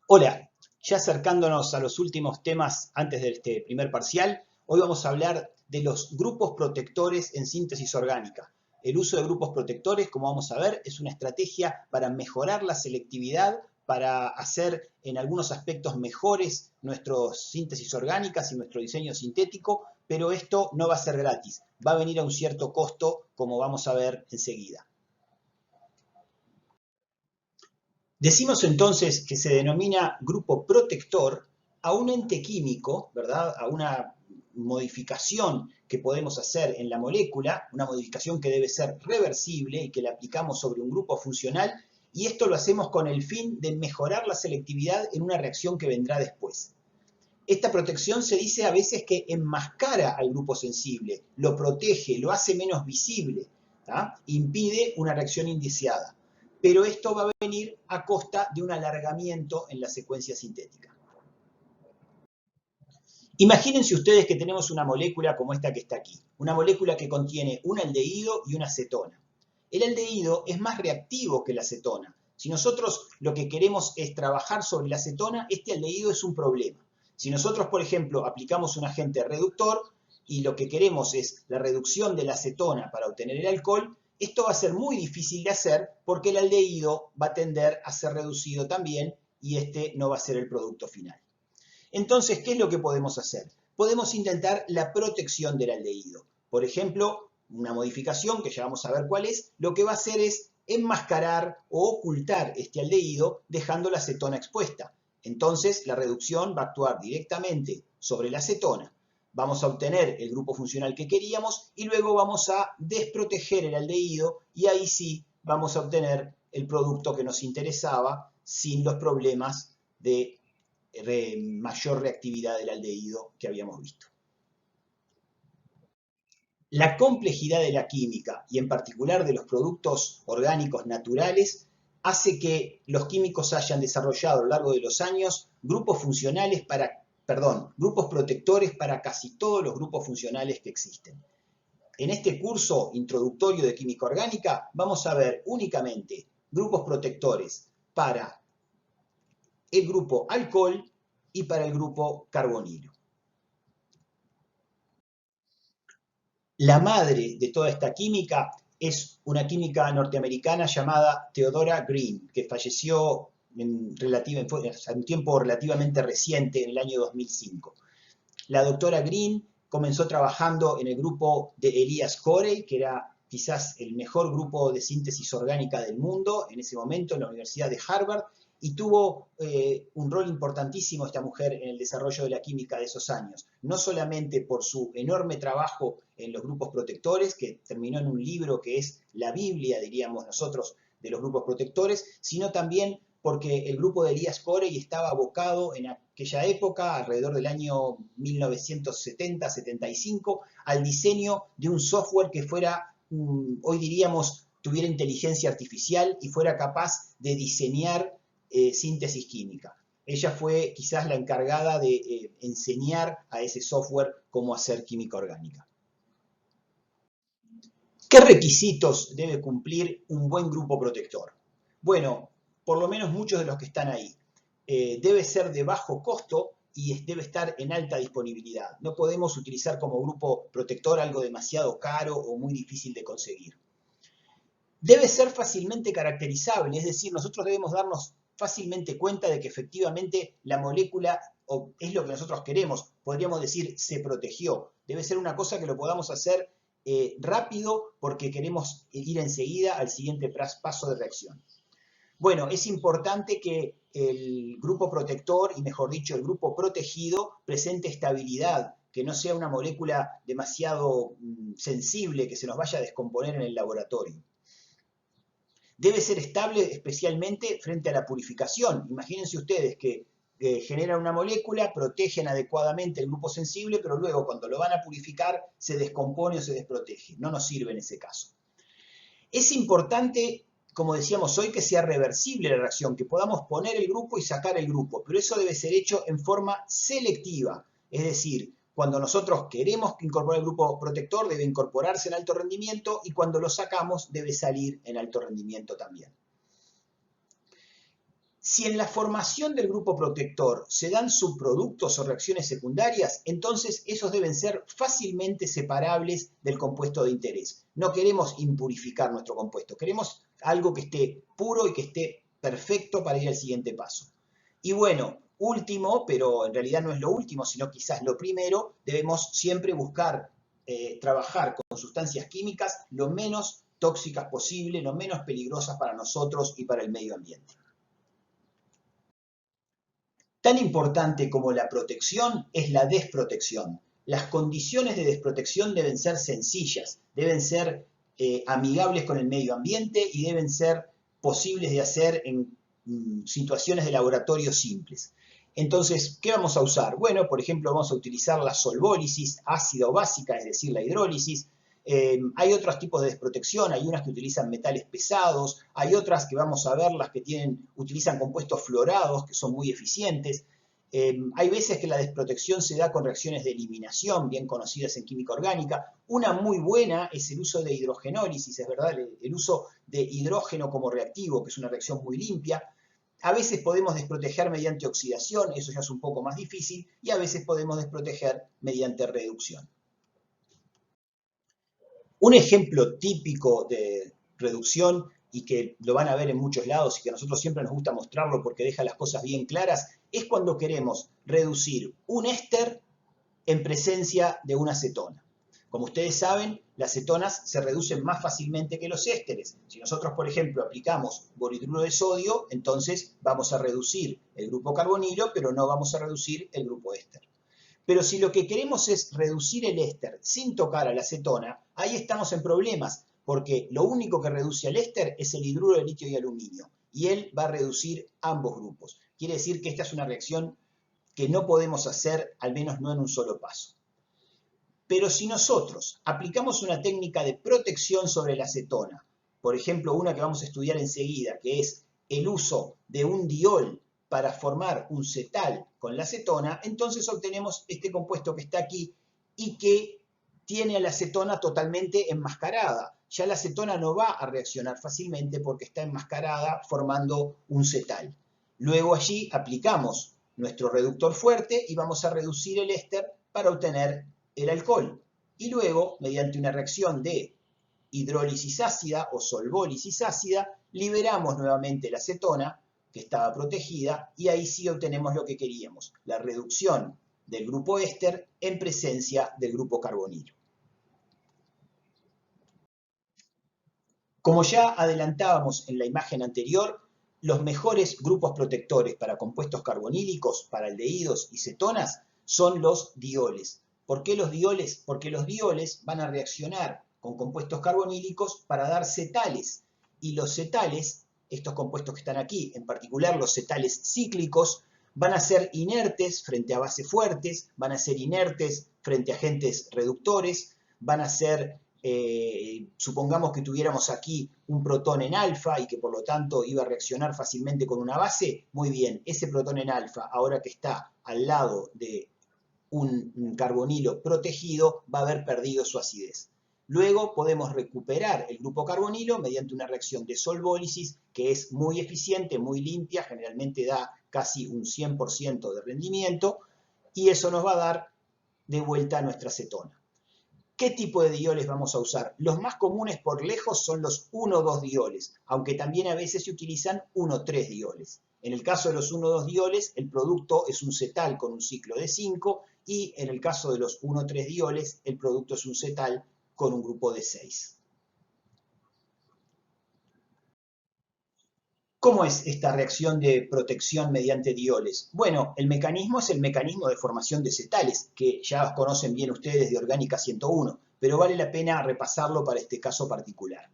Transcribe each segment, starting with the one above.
Hola, ya acercándonos a los últimos temas antes de este primer parcial, hoy vamos a hablar de los grupos protectores en síntesis orgánica. El uso de grupos protectores, como vamos a ver, es una estrategia para mejorar la selectividad, para hacer en algunos aspectos mejores nuestras síntesis orgánicas y nuestro diseño sintético, pero esto no va a ser gratis, va a venir a un cierto costo, como vamos a ver enseguida. Decimos entonces que se denomina grupo protector a un ente químico, ¿verdad? A una modificación que podemos hacer en la molécula, una modificación que debe ser reversible y que la aplicamos sobre un grupo funcional, y esto lo hacemos con el fin de mejorar la selectividad en una reacción que vendrá después. Esta protección se dice a veces que enmascara al grupo sensible, lo protege, lo hace menos visible, ¿tá? Impide una reacción indiciada. Pero esto va a venir a costa de un alargamiento en la secuencia sintética. Imagínense ustedes que tenemos una molécula como esta que está aquí, una molécula que contiene un aldehído y una acetona. El aldehído es más reactivo que la acetona. Si nosotros lo que queremos es trabajar sobre la acetona, este aldehído es un problema. Si nosotros, por ejemplo, aplicamos un agente reductor y lo que queremos es la reducción de la acetona para obtener el alcohol, esto va a ser muy difícil de hacer porque el aldehído va a tender a ser reducido también y este no va a ser el producto final. Entonces, ¿qué es lo que podemos hacer? Podemos intentar la protección del aldehído. Por ejemplo, una modificación que ya vamos a ver cuál es, lo que va a hacer es enmascarar o ocultar este aldehído dejando la acetona expuesta. Entonces, la reducción va a actuar directamente sobre la acetona. Vamos a obtener el grupo funcional que queríamos y luego vamos a desproteger el aldehído y ahí sí vamos a obtener el producto que nos interesaba sin los problemas de mayor reactividad del aldehído que habíamos visto. La complejidad de la química y en particular de los productos orgánicos naturales hace que los químicos hayan desarrollado a lo largo de los años grupos grupos protectores para casi todos los grupos funcionales que existen. En este curso introductorio de química orgánica vamos a ver únicamente grupos protectores para el grupo alcohol y para el grupo carbonilo. La madre de toda esta química es una química norteamericana llamada Theodora Green, que falleció en un tiempo relativamente reciente, en el año 2005. La doctora Green comenzó trabajando en el grupo de Elias Corey, que era quizás el mejor grupo de síntesis orgánica del mundo en ese momento en la Universidad de Harvard, y tuvo un rol importantísimo esta mujer en el desarrollo de la química de esos años, no solamente por su enorme trabajo en los grupos protectores, que terminó en un libro que es la Biblia, diríamos nosotros, de los grupos protectores, sino también porque el grupo de Elias Corey estaba abocado en aquella época, alrededor del año 1970-75, al diseño de un software que fuera, hoy diríamos, tuviera inteligencia artificial y fuera capaz de diseñar síntesis química. Ella fue quizás la encargada de enseñar a ese software cómo hacer química orgánica. ¿Qué requisitos debe cumplir un buen grupo protector? Bueno, por lo menos muchos de los que están ahí. Debe ser de bajo costo y debe estar en alta disponibilidad. No podemos utilizar como grupo protector algo demasiado caro o muy difícil de conseguir. Debe ser fácilmente caracterizable, es decir, nosotros debemos darnos fácilmente cuenta de que efectivamente la molécula es lo que nosotros queremos. Podríamos decir, se protegió. Debe ser una cosa que lo podamos hacer rápido porque queremos ir enseguida al siguiente paso de reacción. Bueno, es importante que el grupo protector, y mejor dicho, el grupo protegido, presente estabilidad, que no sea una molécula demasiado sensible que se nos vaya a descomponer en el laboratorio. Debe ser estable especialmente frente a la purificación. Imagínense ustedes que generan una molécula, protegen adecuadamente el grupo sensible, pero luego cuando lo van a purificar se descompone o se desprotege. No nos sirve en ese caso. Es importante, como decíamos hoy, que sea reversible la reacción, que podamos poner el grupo y sacar el grupo, pero eso debe ser hecho en forma selectiva, es decir, cuando nosotros queremos incorporar el grupo protector debe incorporarse en alto rendimiento y cuando lo sacamos debe salir en alto rendimiento también. Si en la formación del grupo protector se dan subproductos o reacciones secundarias, entonces esos deben ser fácilmente separables del compuesto de interés. No queremos impurificar nuestro compuesto, queremos algo que esté puro y que esté perfecto para ir al siguiente paso. Y bueno, último, pero en realidad no es lo último, sino quizás lo primero, debemos siempre buscar trabajar con sustancias químicas lo menos tóxicas posible, lo menos peligrosas para nosotros y para el medio ambiente. Tan importante como la protección es la desprotección. Las condiciones de desprotección deben ser sencillas, deben ser amigables con el medio ambiente y deben ser posibles de hacer en situaciones de laboratorio simples. Entonces, ¿qué vamos a usar? Bueno, por ejemplo, vamos a utilizar la solvólisis ácida o básica, es decir, la hidrólisis. Hay otros tipos de desprotección, hay unas que utilizan metales pesados, hay otras que vamos a ver las que utilizan compuestos fluorados que son muy eficientes. Hay veces que la desprotección se da con reacciones de eliminación, bien conocidas en química orgánica. Una muy buena es el uso de hidrogenólisis, es verdad, el uso de hidrógeno como reactivo, que es una reacción muy limpia. A veces podemos desproteger mediante oxidación, eso ya es un poco más difícil, y a veces podemos desproteger mediante reducción. Un ejemplo típico de reducción y que lo van a ver en muchos lados y que a nosotros siempre nos gusta mostrarlo porque deja las cosas bien claras, es cuando queremos reducir un éster en presencia de una acetona. Como ustedes saben, las cetonas se reducen más fácilmente que los ésteres. Si nosotros, por ejemplo, aplicamos borhidruro de sodio, entonces vamos a reducir el grupo carbonilo, pero no vamos a reducir el grupo éster. Pero si lo que queremos es reducir el éster sin tocar a la acetona, ahí estamos en problemas, porque lo único que reduce al éster es el hidruro de litio y aluminio, y él va a reducir ambos grupos. Quiere decir que esta es una reacción que no podemos hacer, al menos no en un solo paso. Pero si nosotros aplicamos una técnica de protección sobre la acetona, por ejemplo, una que vamos a estudiar enseguida, que es el uso de un diol para formar un cetal con la acetona, entonces obtenemos este compuesto que está aquí y que tiene a la acetona totalmente enmascarada. Ya la acetona no va a reaccionar fácilmente porque está enmascarada formando un cetal. Luego allí aplicamos nuestro reductor fuerte y vamos a reducir el éster para obtener el alcohol. Y luego, mediante una reacción de hidrólisis ácida o solvólisis ácida, liberamos nuevamente la acetona que estaba protegida y ahí sí obtenemos lo que queríamos, la reducción del grupo éster en presencia del grupo carbonilo. Como ya adelantábamos en la imagen anterior, los mejores grupos protectores para compuestos carbonílicos, para aldehídos y cetonas, son los dioles. ¿Por qué los dioles? Porque los dioles van a reaccionar con compuestos carbonílicos para dar cetales. Y los cetales, estos compuestos que están aquí, en particular los cetales cíclicos, van a ser inertes frente a bases fuertes, van a ser inertes frente a agentes reductores, van a ser, supongamos que tuviéramos aquí un protón en alfa y que por lo tanto iba a reaccionar fácilmente con una base, muy bien, ese protón en alfa, ahora que está al lado de un carbonilo protegido, va a haber perdido su acidez. Luego podemos recuperar el grupo carbonilo mediante una reacción de solvólisis que es muy eficiente, muy limpia, generalmente da casi un 100% de rendimiento y eso nos va a dar de vuelta a nuestra acetona. ¿Qué tipo de dioles vamos a usar? Los más comunes por lejos son los 1,2 dioles, aunque también a veces se utilizan 1,3 dioles. En el caso de los 1,2 dioles, el producto es un cetal con un ciclo de 5 y en el caso de los 1,3 dioles, el producto es un cetal con un grupo de 6. ¿Cómo es esta reacción de protección mediante dioles? Bueno, el mecanismo es el mecanismo de formación de cetales, que ya conocen bien ustedes de Orgánica 101, pero vale la pena repasarlo para este caso particular.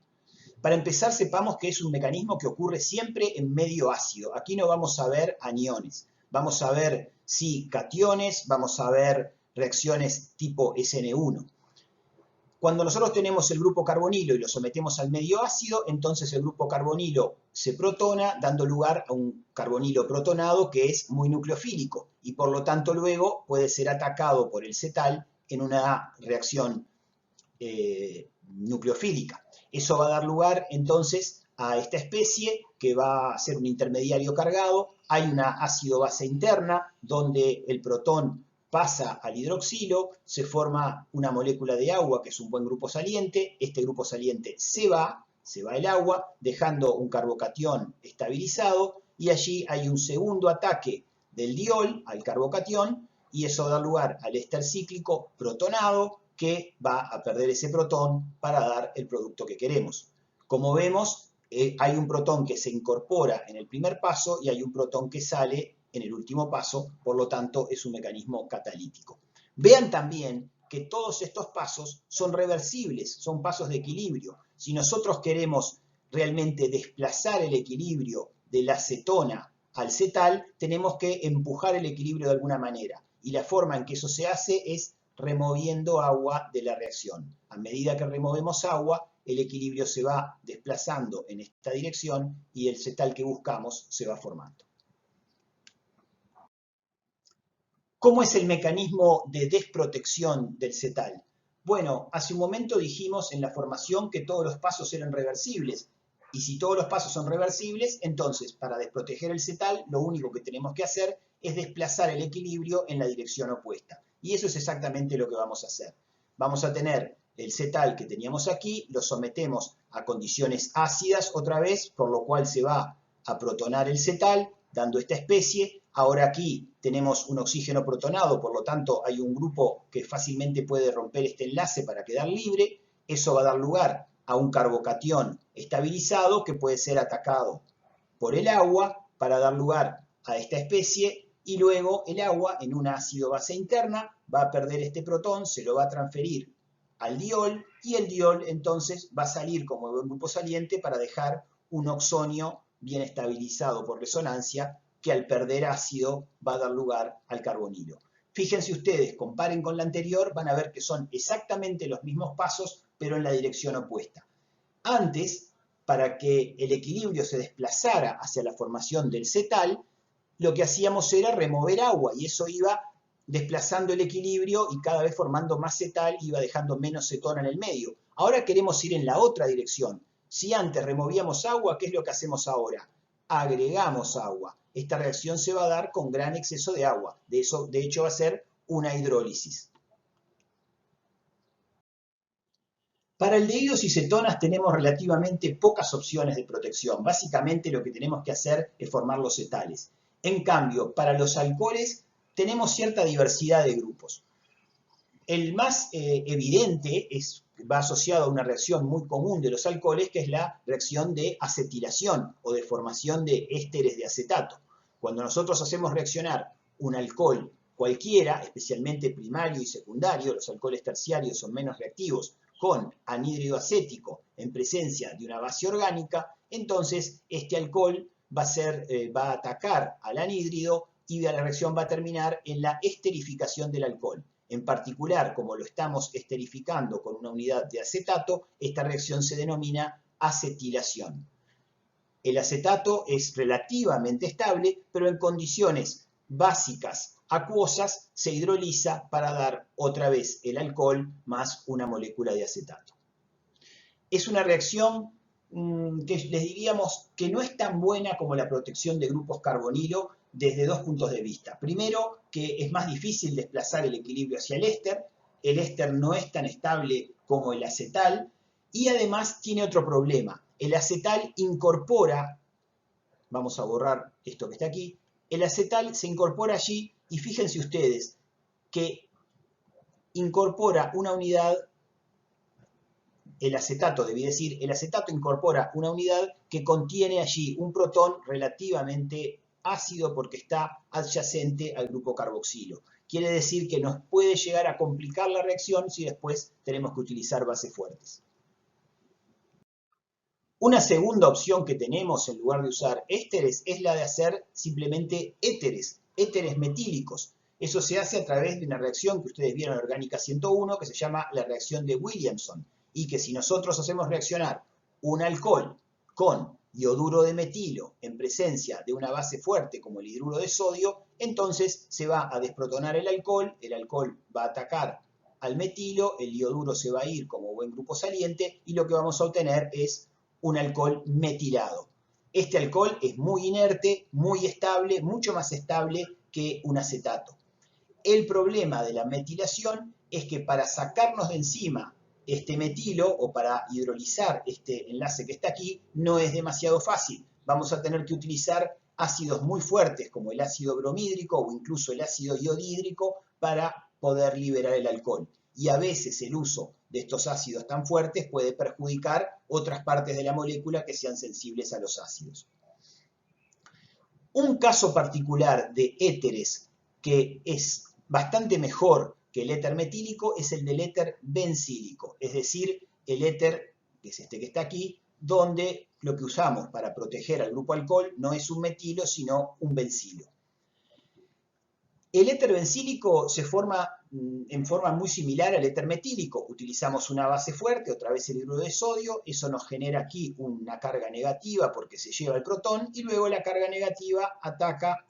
Para empezar, sepamos que es un mecanismo que ocurre siempre en medio ácido. Aquí no vamos a ver aniones, vamos a ver, sí, cationes, vamos a ver reacciones tipo SN1. Cuando nosotros tenemos el grupo carbonilo y lo sometemos al medio ácido, entonces el grupo carbonilo se protona, dando lugar a un carbonilo protonado que es muy nucleofílico y por lo tanto luego puede ser atacado por el cetal en una reacción nucleofílica. Eso va a dar lugar entonces a esta especie que va a ser un intermediario cargado, hay una ácido-base interna donde el protón pasa al hidroxilo, se forma una molécula de agua que es un buen grupo saliente, este grupo saliente se va el agua, dejando un carbocatión estabilizado, y allí hay un segundo ataque del diol al carbocatión, y eso da lugar al éster cíclico protonado, que va a perder ese protón para dar el producto que queremos. Como vemos, hay un protón que se incorpora en el primer paso y hay un protón que sale en el último paso, por lo tanto es un mecanismo catalítico. Vean también que todos estos pasos son reversibles, son pasos de equilibrio. Si nosotros queremos realmente desplazar el equilibrio de la cetona al cetal, tenemos que empujar el equilibrio de alguna manera. Y la forma en que eso se hace es removiendo agua de la reacción. A medida que removemos agua, el equilibrio se va desplazando en esta dirección y el cetal que buscamos se va formando. ¿Cómo es el mecanismo de desprotección del cetal? Bueno, hace un momento dijimos en la formación que todos los pasos eran reversibles. Y si todos los pasos son reversibles, entonces para desproteger el cetal, lo único que tenemos que hacer es desplazar el equilibrio en la dirección opuesta. Y eso es exactamente lo que vamos a hacer. Vamos a tener el cetal que teníamos aquí, lo sometemos a condiciones ácidas otra vez, por lo cual se va a protonar el cetal, dando esta especie. Ahora aquí tenemos un oxígeno protonado, por lo tanto hay un grupo que fácilmente puede romper este enlace para quedar libre. Eso va a dar lugar a un carbocatión estabilizado que puede ser atacado por el agua para dar lugar a esta especie, y luego el agua en una ácido-base interna va a perder este protón, se lo va a transferir al diol, y el diol entonces va a salir como buen grupo saliente para dejar un oxonio bien estabilizado por resonancia, que al perder ácido va a dar lugar al carbonilo. Fíjense ustedes, comparen con la anterior, van a ver que son exactamente los mismos pasos, pero en la dirección opuesta. Antes, para que el equilibrio se desplazara hacia la formación del cetal, lo que hacíamos era remover agua, y eso iba desplazando el equilibrio y cada vez formando más cetal, iba dejando menos cetona en el medio. Ahora queremos ir en la otra dirección. Si antes removíamos agua, ¿qué es lo que hacemos ahora? Agregamos agua. Esta reacción se va a dar con gran exceso de agua. De hecho, va a ser una hidrólisis. Para aldehídos y cetonas tenemos relativamente pocas opciones de protección. Básicamente lo que tenemos que hacer es formar los cetales. En cambio, para los alcoholes tenemos cierta diversidad de grupos. El más evidente va asociado a una reacción muy común de los alcoholes, que es la reacción de acetilación o de formación de ésteres de acetato. Cuando nosotros hacemos reaccionar un alcohol cualquiera, especialmente primario y secundario, los alcoholes terciarios son menos reactivos, con anhídrido acético en presencia de una base orgánica, entonces este alcohol va a atacar al anhídrido y la reacción va a terminar en la esterificación del alcohol. En particular, como lo estamos esterificando con una unidad de acetato, esta reacción se denomina acetilación. El acetato es relativamente estable, pero en condiciones básicas acuosas se hidroliza para dar otra vez el alcohol más una molécula de acetato. Es una reacción que les diríamos que no es tan buena como la protección de grupos carbonilo desde dos puntos de vista. Primero, que es más difícil desplazar el equilibrio hacia el éster no es tan estable como el acetal, y además tiene otro problema. El acetal incorpora, vamos a borrar esto que está aquí, el acetal se incorpora allí, y fíjense ustedes que incorpora una unidad, el acetato, debí decir, el acetato incorpora una unidad que contiene allí un protón relativamente ácido porque está adyacente al grupo carboxilo. Quiere decir que nos puede llegar a complicar la reacción si después tenemos que utilizar bases fuertes. Una segunda opción que tenemos en lugar de usar ésteres es la de hacer simplemente éteres metílicos. Eso se hace a través de una reacción que ustedes vieron en Orgánica 101 que se llama la reacción de Williamson, y que si nosotros hacemos reaccionar un alcohol con ioduro de metilo en presencia de una base fuerte como el hidruro de sodio, entonces se va a desprotonar el alcohol va a atacar al metilo, el ioduro se va a ir como buen grupo saliente y lo que vamos a obtener es un alcohol metilado. Este alcohol es muy inerte, muy estable, mucho más estable que un acetato. El problema de la metilación es que para sacarnos de encima este metilo o para hidrolizar este enlace que está aquí, no es demasiado fácil. Vamos a tener que utilizar ácidos muy fuertes como el ácido bromhídrico o incluso el ácido iodídrico para poder liberar el alcohol. Y a veces el uso de estos ácidos tan fuertes puede perjudicar otras partes de la molécula que sean sensibles a los ácidos. Un caso particular de éteres que es bastante mejor que el éter metílico es el del éter bencílico, es decir, el éter, que es este que está aquí, donde lo que usamos para proteger al grupo alcohol no es un metilo, sino un bencilo. El éter bencílico se forma en forma muy similar al éter metílico. Utilizamos una base fuerte, otra vez el hidruro de sodio, eso nos genera aquí una carga negativa porque se lleva el protón, y luego la carga negativa ataca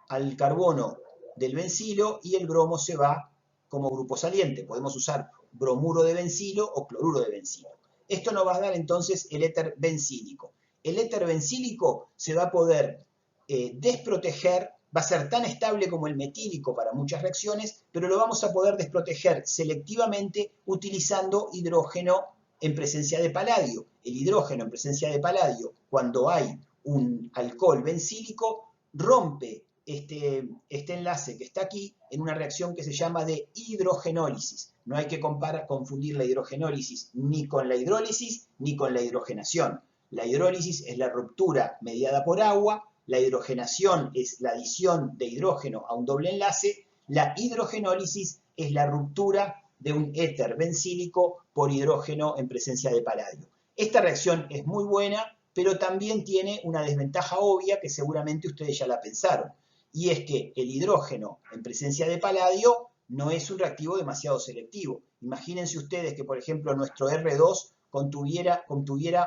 al carbono del bencilo y el bromo se va como grupo saliente. Podemos usar bromuro de bencilo o cloruro de bencilo. Esto nos va a dar entonces el éter bencílico. El éter bencílico se va a poder desproteger, va a ser tan estable como el metílico para muchas reacciones, pero lo vamos a poder desproteger selectivamente utilizando hidrógeno en presencia de paladio. El hidrógeno en presencia de paladio, cuando hay un alcohol bencílico, rompe este enlace que está aquí en una reacción que se llama de hidrogenólisis. No hay que confundir la hidrogenólisis ni con la hidrólisis ni con la hidrogenación. La hidrólisis es la ruptura mediada por agua, la hidrogenación es la adición de hidrógeno a un doble enlace, la hidrogenólisis es la ruptura de un éter bencílico por hidrógeno en presencia de paladio. Esta reacción es muy buena, pero también tiene una desventaja obvia que seguramente ustedes ya la pensaron, y es que el hidrógeno en presencia de paladio no es un reactivo demasiado selectivo. Imagínense ustedes que, por ejemplo, nuestro R2 contuviera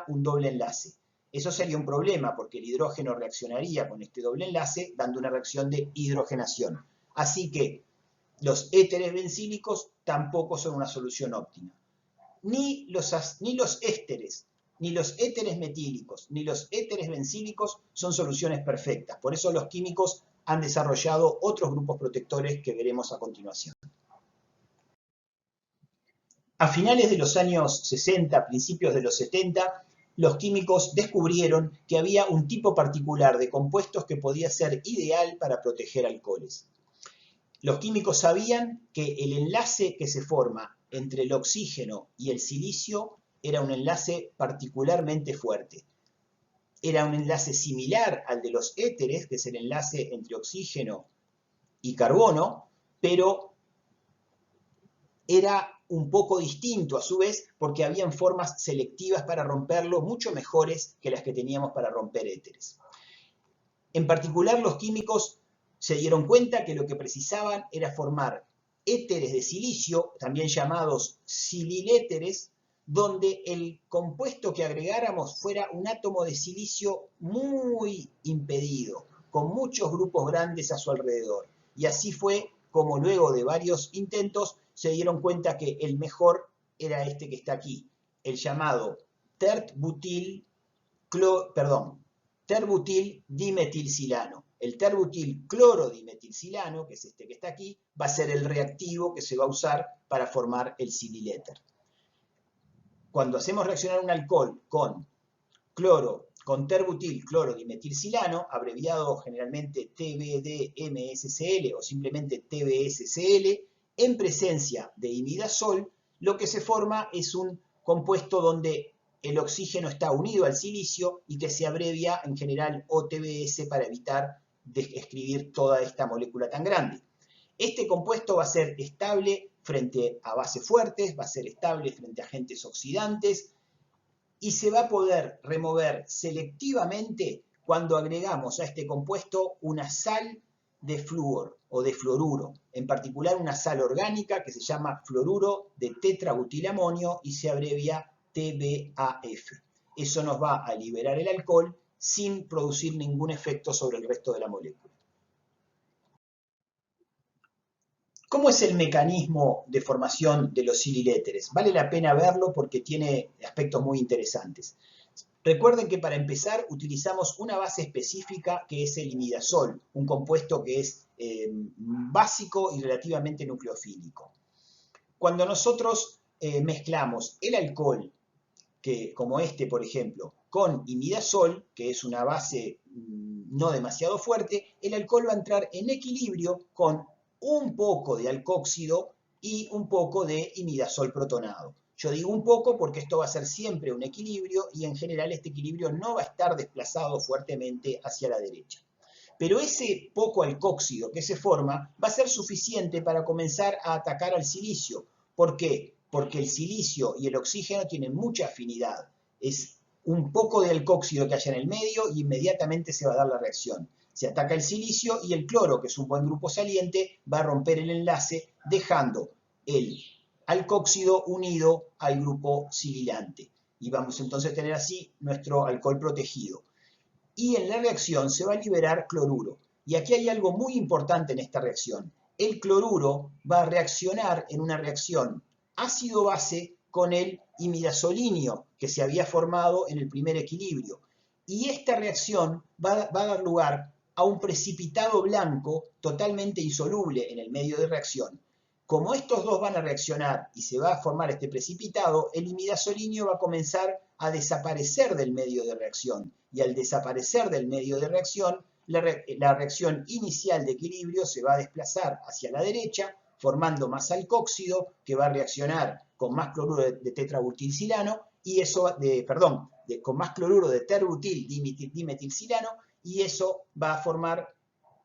un doble enlace. Eso sería un problema porque el hidrógeno reaccionaría con este doble enlace dando una reacción de hidrogenación. Así que los éteres bencílicos tampoco son una solución óptima. Ni los ésteres, ni los éteres metílicos, ni los éteres bencílicos son soluciones perfectas. Por eso los químicos han desarrollado otros grupos protectores que veremos a continuación. A finales de los años 60, principios de los 70, los químicos descubrieron que había un tipo particular de compuestos que podía ser ideal para proteger alcoholes. Los químicos sabían que el enlace que se forma entre el oxígeno y el silicio era un enlace particularmente fuerte. Era un enlace similar al de los éteres, que es el enlace entre oxígeno y carbono, pero era un poco distinto a su vez porque habían formas selectivas para romperlo mucho mejores que las que teníamos para romper éteres. En particular, los químicos se dieron cuenta que lo que precisaban era formar éteres de silicio, también llamados sililéteres, donde el compuesto que agregáramos fuera un átomo de silicio muy impedido, con muchos grupos grandes a su alrededor. Y así fue como luego de varios intentos se dieron cuenta que el mejor era este que está aquí, el llamado tert-butil dimetilsilano. El terbutil clorodimetilsilano, que es este que está aquí, va a ser el reactivo que se va a usar para formar el sililéter. Cuando hacemos reaccionar un alcohol con terbutil clorodimetilsilano, abreviado generalmente TBDMSCl o simplemente TBSCl, en presencia de imidazol, lo que se forma es un compuesto donde el oxígeno está unido al silicio y que se abrevia en general OTBS para evitar escribir toda esta molécula tan grande. Este compuesto va a ser estable frente a bases fuertes, va a ser estable frente a agentes oxidantes y se va a poder remover selectivamente cuando agregamos a este compuesto una sal de flúor o de fluoruro, en particular una sal orgánica que se llama fluoruro de tetrabutilamonio y se abrevia TBAF. Eso nos va a liberar el alcohol sin producir ningún efecto sobre el resto de la molécula. ¿Cómo es el mecanismo de formación de los sililéteres? Vale la pena verlo porque tiene aspectos muy interesantes. Recuerden que para empezar utilizamos una base específica que es el imidazol, un compuesto que es básico y relativamente nucleofílico. Cuando nosotros mezclamos el alcohol, que, como este por ejemplo, con imidazol, que es una base no demasiado fuerte, el alcohol va a entrar en equilibrio con un poco de alcóxido y un poco de imidazol protonado. Yo digo un poco porque esto va a ser siempre un equilibrio y en general este equilibrio no va a estar desplazado fuertemente hacia la derecha. Pero ese poco alcóxido que se forma va a ser suficiente para comenzar a atacar al silicio. ¿Por qué? Porque el silicio y el oxígeno tienen mucha afinidad. Es un poco de alcóxido que haya en el medio y inmediatamente se va a dar la reacción. Se ataca el silicio y el cloro, que es un buen grupo saliente, va a romper el enlace dejando el alcóxido unido al grupo sililante. Y vamos entonces a tener así nuestro alcohol protegido. Y en la reacción se va a liberar cloruro. Y aquí hay algo muy importante en esta reacción. El cloruro va a reaccionar en una reacción ácido-base con el imidazolinio que se había formado en el primer equilibrio. Y esta reacción va a dar lugar a un precipitado blanco totalmente insoluble en el medio de reacción. Como estos dos van a reaccionar y se va a formar este precipitado, el imidazolinio va a comenzar a desaparecer del medio de reacción. Y al desaparecer del medio de reacción, la reacción inicial de equilibrio se va a desplazar hacia la derecha, formando más alcóxido, que va a reaccionar con más cloruro de tetrabutilsilano, y eso, con más cloruro de terbutil dimetilsilano, y eso va a formar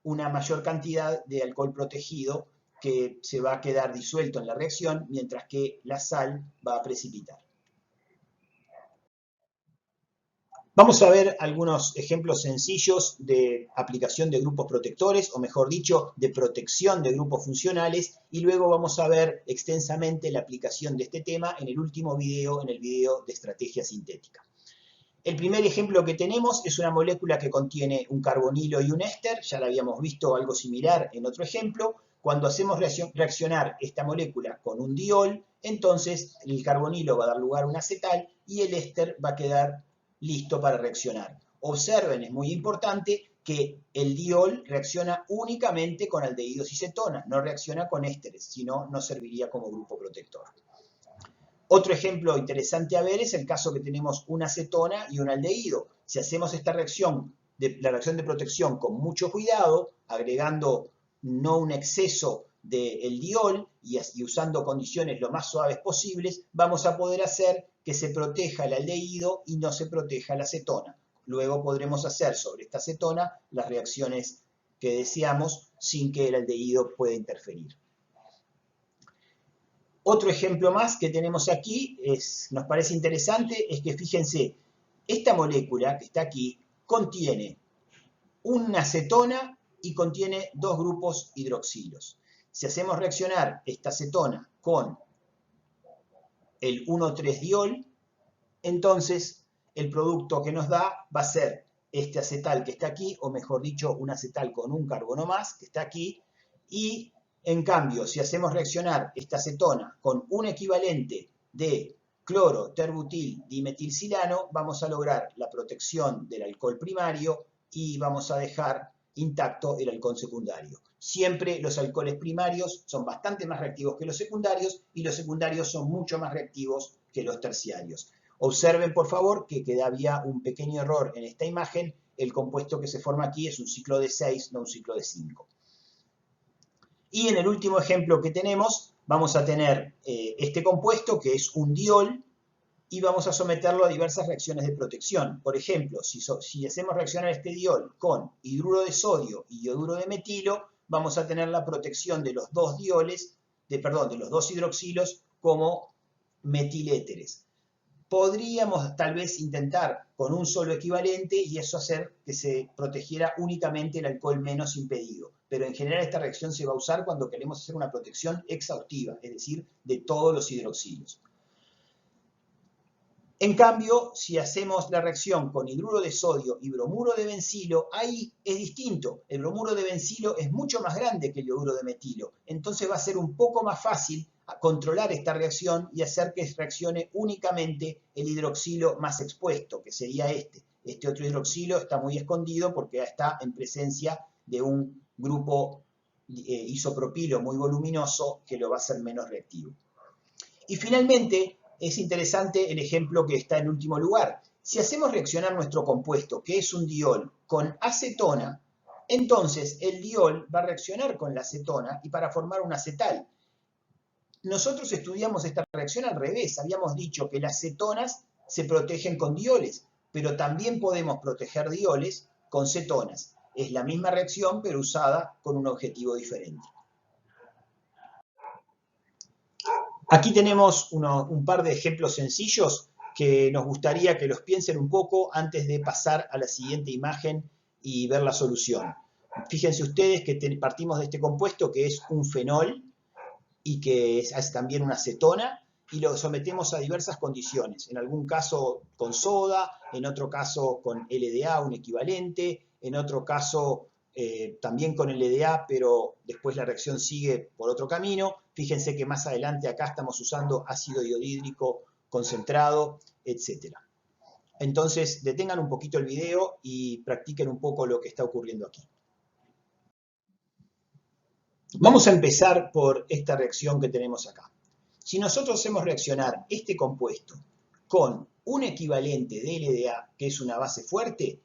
una mayor cantidad de alcohol protegido que se va a quedar disuelto en la reacción, mientras que la sal va a precipitar. Vamos a ver algunos ejemplos sencillos de aplicación de grupos protectores, o mejor dicho, de protección de grupos funcionales, y luego vamos a ver extensamente la aplicación de este tema en el último video, en el video de estrategia sintética. El primer ejemplo que tenemos es una molécula que contiene un carbonilo y un éster, ya la habíamos visto algo similar en otro ejemplo. Cuando hacemos reaccionar esta molécula con un diol, entonces el carbonilo va a dar lugar a un acetal y el éster va a quedar listo para reaccionar. Observen, es muy importante que el diol reacciona únicamente con aldehídos y cetonas, no reacciona con ésteres, si no, no serviría como grupo protector. Otro ejemplo interesante a ver es el caso que tenemos una cetona y un aldehído. Si hacemos esta reacción, la reacción de protección con mucho cuidado, agregando no un exceso del diol y usando condiciones lo más suaves posibles, vamos a poder hacer que se proteja el aldehído y no se proteja la cetona. Luego podremos hacer sobre esta cetona las reacciones que deseamos sin que el aldehído pueda interferir. Otro ejemplo más que tenemos aquí, nos parece interesante, es que fíjense, esta molécula que está aquí contiene una cetona y contiene dos grupos hidroxilos. Si hacemos reaccionar esta cetona con el 1,3-diol, entonces el producto que nos da va a ser este acetal que está aquí, o mejor dicho, un acetal con un carbono más que está aquí, y en cambio, si hacemos reaccionar esta cetona con un equivalente de cloro, terbutil, dimetilsilano, vamos a lograr la protección del alcohol primario y vamos a dejar intacto el alcohol secundario. Siempre los alcoholes primarios son bastante más reactivos que los secundarios y los secundarios son mucho más reactivos que los terciarios. Observen, por favor, que había un pequeño error en esta imagen. El compuesto que se forma aquí es un ciclo de 6, no un ciclo de 5. Y en el último ejemplo que tenemos, vamos a tener este compuesto que es un diol y vamos a someterlo a diversas reacciones de protección. Por ejemplo, si hacemos reaccionar este diol con hidruro de sodio y yoduro de metilo, vamos a tener la protección de los dos dioles, de los dos hidroxilos como metiléteres. Podríamos tal vez intentar con un solo equivalente y eso hacer que se protegiera únicamente el alcohol menos impedido. Pero en general esta reacción se va a usar cuando queremos hacer una protección exhaustiva, es decir, de todos los hidroxilos. En cambio, si hacemos la reacción con hidruro de sodio y bromuro de bencilo, ahí es distinto. El bromuro de bencilo es mucho más grande que el yoduro de metilo. Entonces va a ser un poco más fácil a controlar esta reacción y hacer que reaccione únicamente el hidroxilo más expuesto, que sería este. Este otro hidroxilo está muy escondido porque está en presencia de un grupo isopropilo muy voluminoso que lo va a hacer menos reactivo. Y finalmente, es interesante el ejemplo que está en último lugar. Si hacemos reaccionar nuestro compuesto, que es un diol, con acetona, entonces el diol va a reaccionar con la acetona y para formar un acetal. Nosotros estudiamos esta reacción al revés. Habíamos dicho que las cetonas se protegen con dioles, pero también podemos proteger dioles con cetonas. Es la misma reacción, pero usada con un objetivo diferente. Aquí tenemos un par de ejemplos sencillos que nos gustaría que los piensen un poco antes de pasar a la siguiente imagen y ver la solución. Fíjense ustedes que partimos de este compuesto que es un fenol y que es también una acetona y lo sometemos a diversas condiciones. En algún caso con soda, en otro caso con LDA, un equivalente, en otro caso también con LDA, pero después la reacción sigue por otro camino. Fíjense que más adelante acá estamos usando ácido iodídrico concentrado, etc. Entonces, detengan un poquito el video y practiquen un poco lo que está ocurriendo aquí. Vamos a empezar por esta reacción que tenemos acá. Si nosotros hacemos reaccionar este compuesto con un equivalente de LDA, que es una base fuerte,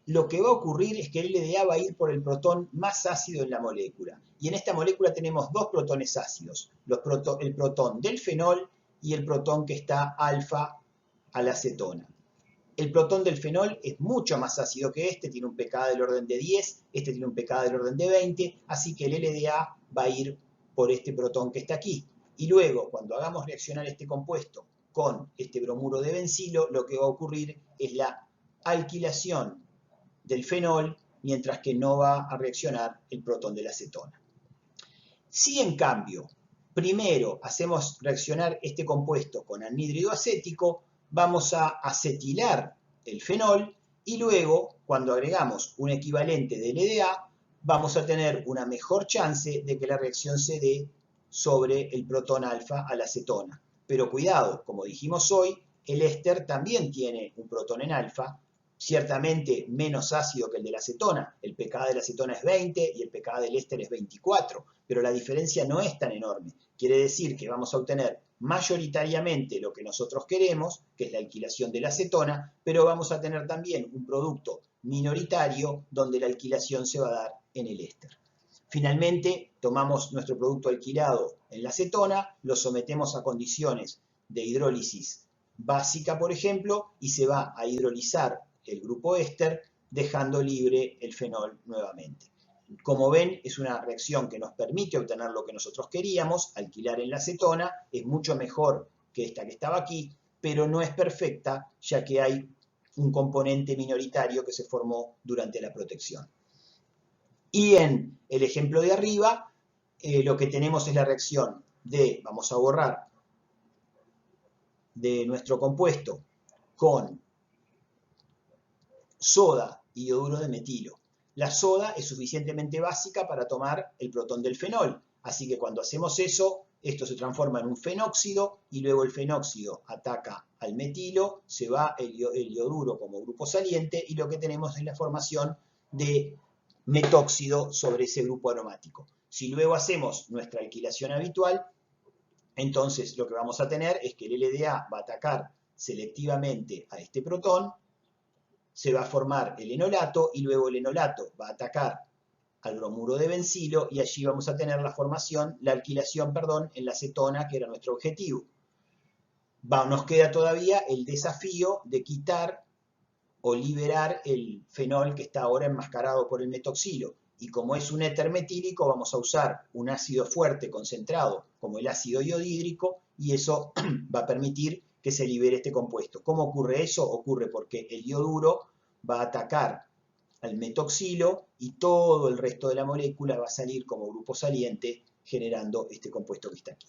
lo que va a ocurrir es que el LDA va a ir por el protón más ácido en la molécula. Y en esta molécula tenemos dos protones ácidos, el protón del fenol y el protón que está alfa a la acetona. El protón del fenol es mucho más ácido que este, tiene un pKa del orden de 10, este tiene un pKa del orden de 20, así que el LDA va a ir por este protón que está aquí. Y luego, cuando hagamos reaccionar este compuesto con este bromuro de bencilo, lo que va a ocurrir es la alquilación del fenol, mientras que no va a reaccionar el protón de la acetona. Si en cambio, primero hacemos reaccionar este compuesto con anhídrido acético, vamos a acetilar el fenol y luego, cuando agregamos un equivalente de LDA, vamos a tener una mejor chance de que la reacción se dé sobre el protón alfa a la acetona. Pero cuidado, como dijimos hoy, el éster también tiene un protón en alfa, ciertamente menos ácido que el de la acetona. El pKa de la acetona es 20 y el pKa del éster es 24, pero la diferencia no es tan enorme. Quiere decir que vamos a obtener mayoritariamente lo que nosotros queremos, que es la alquilación de la acetona, pero vamos a tener también un producto minoritario donde la alquilación se va a dar en el éster. Finalmente, tomamos nuestro producto alquilado en la acetona, lo sometemos a condiciones de hidrólisis básica, por ejemplo, y se va a hidrolizar el grupo éster, dejando libre el fenol nuevamente. Como ven, es una reacción que nos permite obtener lo que nosotros queríamos, alquilar en la acetona, es mucho mejor que esta que estaba aquí, pero no es perfecta, ya que hay un componente minoritario que se formó durante la protección. Y en el ejemplo de arriba, lo que tenemos es la reacción de, vamos a borrar, de nuestro compuesto con soda y ioduro de metilo. La soda es suficientemente básica para tomar el protón del fenol, así que cuando hacemos eso, esto se transforma en un fenóxido y luego el fenóxido ataca al metilo, se va el ioduro como grupo saliente y lo que tenemos es la formación de metóxido sobre ese grupo aromático. Si luego hacemos nuestra alquilación habitual, entonces lo que vamos a tener es que el LDA va a atacar selectivamente a este protón, se va a formar el enolato y luego el enolato va a atacar al bromuro de bencilo y allí vamos a tener la alquilación, en la acetona, que era nuestro objetivo. Nos queda todavía el desafío de quitar o liberar el fenol que está ahora enmascarado por el metoxilo. Y como es un éter metílico, vamos a usar un ácido fuerte concentrado como el ácido iodídrico y eso va a permitir que se libere este compuesto. ¿Cómo ocurre eso? Ocurre porque el ioduro va a atacar al metoxilo y todo el resto de la molécula va a salir como grupo saliente generando este compuesto que está aquí.